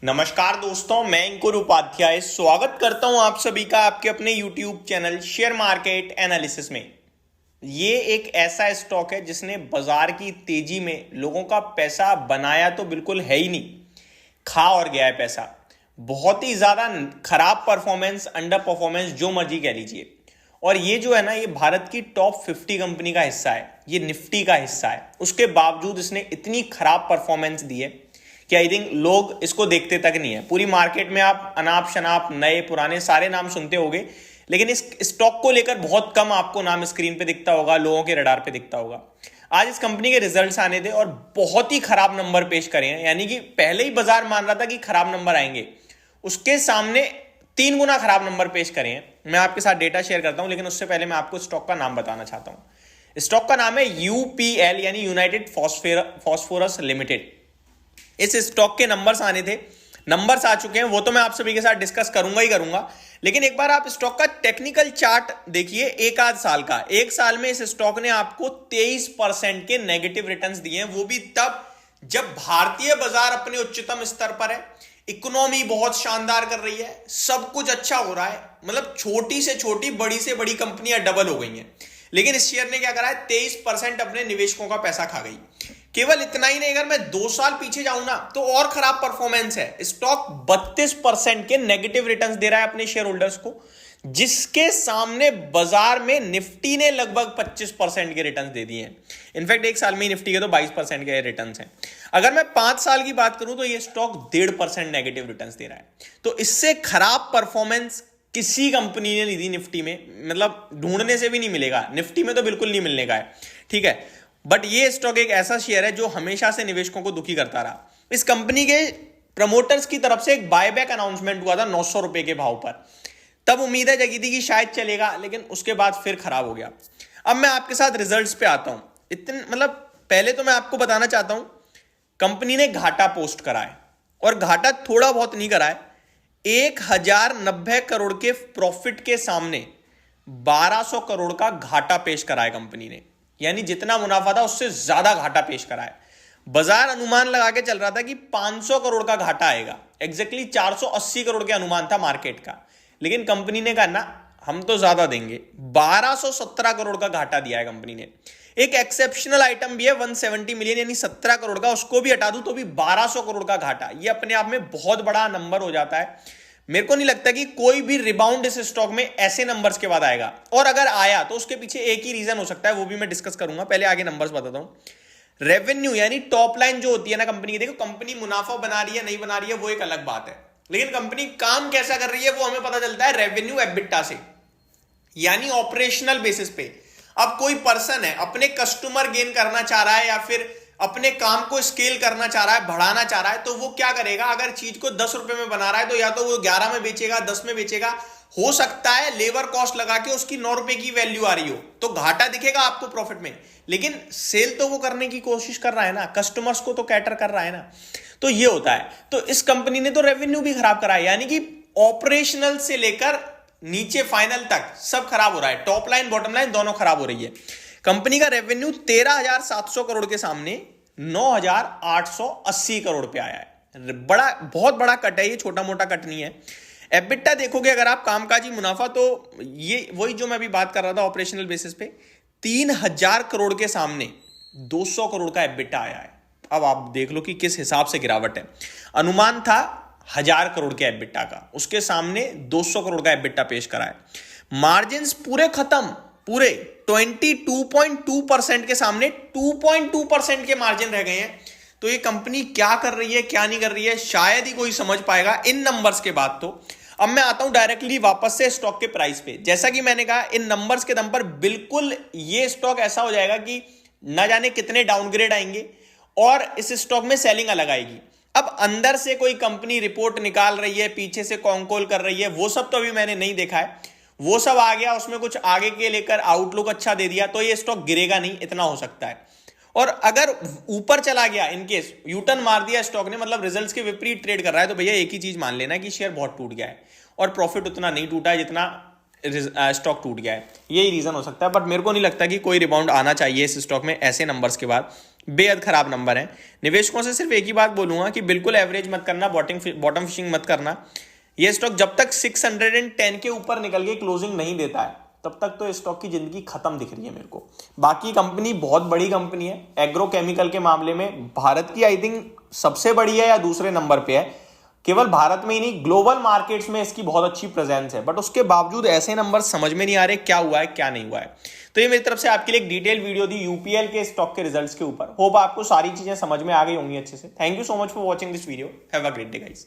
नमस्कार दोस्तों, मैं अंकुर उपाध्याय स्वागत करता हूं आप सभी का आपके अपने YouTube channel share market analysis में। ये एक ऐसा स्टॉक है जिसने बाजार की तेजी में लोगों का पैसा बनाया तो बिल्कुल है ही नहीं, खा और गया है पैसा। बहुत ही ज्यादा खराब परफॉर्मेंस, अंडर परफॉर्मेंस, जो मर्जी कह लीजिए। और ये जो है ना, ये भारत की टॉप 50 कंपनी का हिस्सा है, ये निफ्टी का हिस्सा है। उसके बावजूद इसने इतनी खराब परफॉर्मेंस दी है कि आई थिंक लोग इसको देखते तक नहीं है। पूरी मार्केट में आप अनाप शनाप नए पुराने सारे नाम सुनते होंगे, लेकिन इस स्टॉक को लेकर बहुत कम आपको नाम स्क्रीन पे दिखता होगा, लोगों के रडार पे दिखता होगा। आज इस कंपनी के रिजल्ट्स आने थे और बहुत ही खराब नंबर पेश करे हैं। यानी कि पहले ही बाजार मान रहा था कि खराब नंबर आएंगे, उसके सामने 3 गुना खराब नंबर पेश करे हैं। मैं आपके साथ डेटा शेयर करता हूं, लेकिन उससे पहले मैं आपको स्टॉक का नाम बताना चाहता हूं। स्टॉक का नाम है यूपीएल, यानी यूनाइटेड फॉस्फोरस लिमिटेड। इस स्टॉक के नंबर्स आने थे, नंबर्स आ चुके हैं, वो तो मैं आप सभी के साथ डिस्कस करूंगा ही करूंगा। लेकिन एक बार आप स्टॉक का टेक्निकल चार्ट देखिए, एक आध साल का। एक साल में इस स्टॉक ने आपको 23% के नेगेटिव रिटर्न्स दिए हैं, वो भी तब जब भारतीय बाजार अपने उच्चतम स्तर पर है, इकोनॉमी बहुत शानदार कर रही है, सब कुछ अच्छा हो रहा है। मतलब छोटी से छोटी, बड़ी से बड़ी कंपनियां डबल हो गई हैं। लेकिन इस शेयर ने क्या करा है, 23% अपने निवेशकों का पैसा खा गई। केवल इतना ही नहीं, अगर मैं 2 साल पीछे जाऊं ना, तो और खराब परफॉर्मेंस है। स्टॉक 32% के नेगेटिव रिटर्न्स दे रहा है अपने शेयर होल्डर्स को, जिसके सामने बाजार में निफ्टी ने लगभग 25% के रिटर्न्स दे दिए हैं। इनफैक्ट एक साल में ही निफ्टी के तो 22% के रिटर्न्स हैं। अगर मैं 5 साल की बात करूं तो ये स्टॉक 1.5% नेगेटिव रिटर्न्स दे रहा है। तो इससे खराब परफॉर्मेंस किसी कंपनी ने नहीं दी निफ्टी में, मतलब ढूंढने से भी नहीं मिलेगा। निफ्टी में तो बिल्कुल नहीं मिलने का है, ठीक है। बट ये स्टॉक एक ऐसा शेयर है जो हमेशा से निवेशकों को दुखी करता रहा। इस कंपनी के प्रमोटर्स की तरफ से एक बायबैक अनाउंसमेंट हुआ था 900 रुपए के भाव पर। तब उम्मीदें जगी थी कि शायद चलेगा, लेकिन उसके बाद फिर खराब हो गया। अब मैं आपके साथ रिजल्ट्स पे आता हूं। मतलब पहले तो मैं आपको बताना चाहता हूं, कंपनी ने घाटा पोस्ट करा है, और घाटा थोड़ा बहुत नहीं करा है। 1090 करोड़ के प्रॉफिट के सामने 1200 करोड़ का घाटा पेश करा है कंपनी ने। यानी जितना मुनाफा था उससे ज्यादा घाटा पेश करा है। बाजार अनुमान लगा के चल रहा था कि 500 करोड़ का घाटा आएगा, एग्जैक्टली 480 करोड़ के अनुमान था मार्केट का। लेकिन कंपनी ने कहा ना, हम तो ज्यादा देंगे। 1217 करोड़ का घाटा दिया है कंपनी ने। एक एक्सेप्शनल आइटम भी है 170 मिलियन, यानी 17 करोड़ का, उसको भी हटा दूं तो भी 1200 करोड़ का घाटा। ये अपने आप में बहुत बड़ा नंबर हो जाता है। मेरे को नहीं लगता कि कोई भी रिबाउंड इस स्टॉक में ऐसे नंबर्स के बाद आएगा, और अगर आया तो उसके पीछे एक ही रीजन हो सकता है, वो भी मैं डिस्कस करूंगा। पहले आगे नंबर्स बताता हूं। रेवेन्यू यानी टॉप लाइन जो होती है ना कंपनी की, देखो कंपनी मुनाफा बना रही है नहीं बना रही है वो एक अलग बात है, लेकिन कंपनी काम कैसा कर रही है वो हमें पता चलता है रेवेन्यू एबिटा से, यानी ऑपरेशनल बेसिस पे। अब कोई पर्सन है, अपने कस्टमर गेन करना चाह रहा है या फिर अपने काम को स्केल करना चाह रहा है, बढ़ाना चाह रहा है, तो वो क्या करेगा? अगर चीज को 10 रुपए में बना रहा है तो या तो वो 11 में बेचेगा, 10 में बेचेगा। हो सकता है लेबर कॉस्ट लगा के उसकी 9 रुपए की वैल्यू आ रही हो, तो घाटा दिखेगा आपको प्रॉफिट में, लेकिन सेल तो वो करने की कोशिश कर रहा है ना, कस्टमर्स को तो कैटर कर रहा है ना। तो ये होता है। तो इस कंपनी ने तो रेवेन्यू भी खराब करा है, यानी कि ऑपरेशनल से लेकर नीचे फाइनल तक सब खराब हो रहा है। टॉप लाइन बॉटम लाइन दोनों खराब हो रही है। कंपनी का रेवेन्यू 13,700 करोड़ के सामने 9,880 करोड़ पे आया है। बहुत बड़ा कट है, ये छोटा मोटा कट नहीं है। एबिटा देखोगे अगर आप, कामकाजी मुनाफा, तो ये वही जो मैं अभी बात कर रहा था ऑपरेशनल बेसिस पे, 3,000 करोड़ के सामने 200 करोड़ का एबिटा आया है। अब आप देख लो कि किस हिसाब से गिरावट है। अनुमान था 1,000 करोड़ के एबिटा का, उसके सामने 200 करोड़ का एबिटा पेश करा है। मार्जिन पूरे खत्म, पूरे 22.2% के सामने 2.2% के मार्जिन रह गए हैं। तो ये कंपनी क्या कर रही है क्या नहीं कर रही है शायद ही कोई समझ पाएगा इन नंबर्स के बाद। तो अब मैं आता हूं डायरेक्टली वापस से स्टॉक के प्राइस पे। जैसा कि मैंने कहा, इन नंबर्स के दम पर बिल्कुल ये स्टॉक ऐसा हो जाएगा कि ना जाने कितने डाउनग्रेड आएंगे और इस स्टॉक में सेलिंग अलग आएगी। अब अंदर से कोई कंपनी रिपोर्ट निकाल रही है, पीछे से कॉन्कोल कर रही है, वो सब तो अभी मैंने नहीं देखा है। वो सब आ गया, उसमें कुछ आगे के लेकर आउटलुक अच्छा दे दिया तो ये स्टॉक गिरेगा नहीं, इतना हो सकता है। और अगर ऊपर चला गया, इनकेस यूटर्न मार दिया स्टॉक ने, मतलब रिजल्ट्स के विपरीत ट्रेड कर रहा है, तो भैया एक ही चीज मान लेना कि शेयर बहुत टूट गया है और प्रॉफिट उतना नहीं टूटा है जितना स्टॉक टूट गया है। यही रीजन हो सकता है, बट मेरे को नहीं लगता कि कोई रिबाउंड आना चाहिए इस स्टॉक में ऐसे नंबर्स के बाद। बेहद खराब नंबर है। निवेशकों से सिर्फ एक ही बात बोलूंगा कि बिल्कुल एवरेज मत करना, बॉटम फिशिंग मत करना। ये स्टॉक जब तक 610 के ऊपर निकल के क्लोजिंग नहीं देता है तब तक तो स्टॉक की जिंदगी खत्म दिख रही है मेरे को। बाकी कंपनी बहुत बड़ी कंपनी है, एग्रोकेमिकल के मामले में भारत की आई थिंक सबसे बड़ी है या दूसरे नंबर पे है। केवल भारत में ही नहीं, ग्लोबल मार्केट्स में इसकी बहुत अच्छी प्रेजेंस है, बट उसके बावजूद ऐसे नंबर समझ में नहीं आ रहे क्या हुआ है क्या नहीं हुआ है। तो ये मेरी तरफ से आपके लिए एक डिटेल वीडियो थी यूपीएल के स्टॉक के रिजल्ट्स के ऊपर। होप आपको सारी चीजें समझ में आ गई होंगी अच्छे से। Thank you so much for watching this video. Have a great day guys.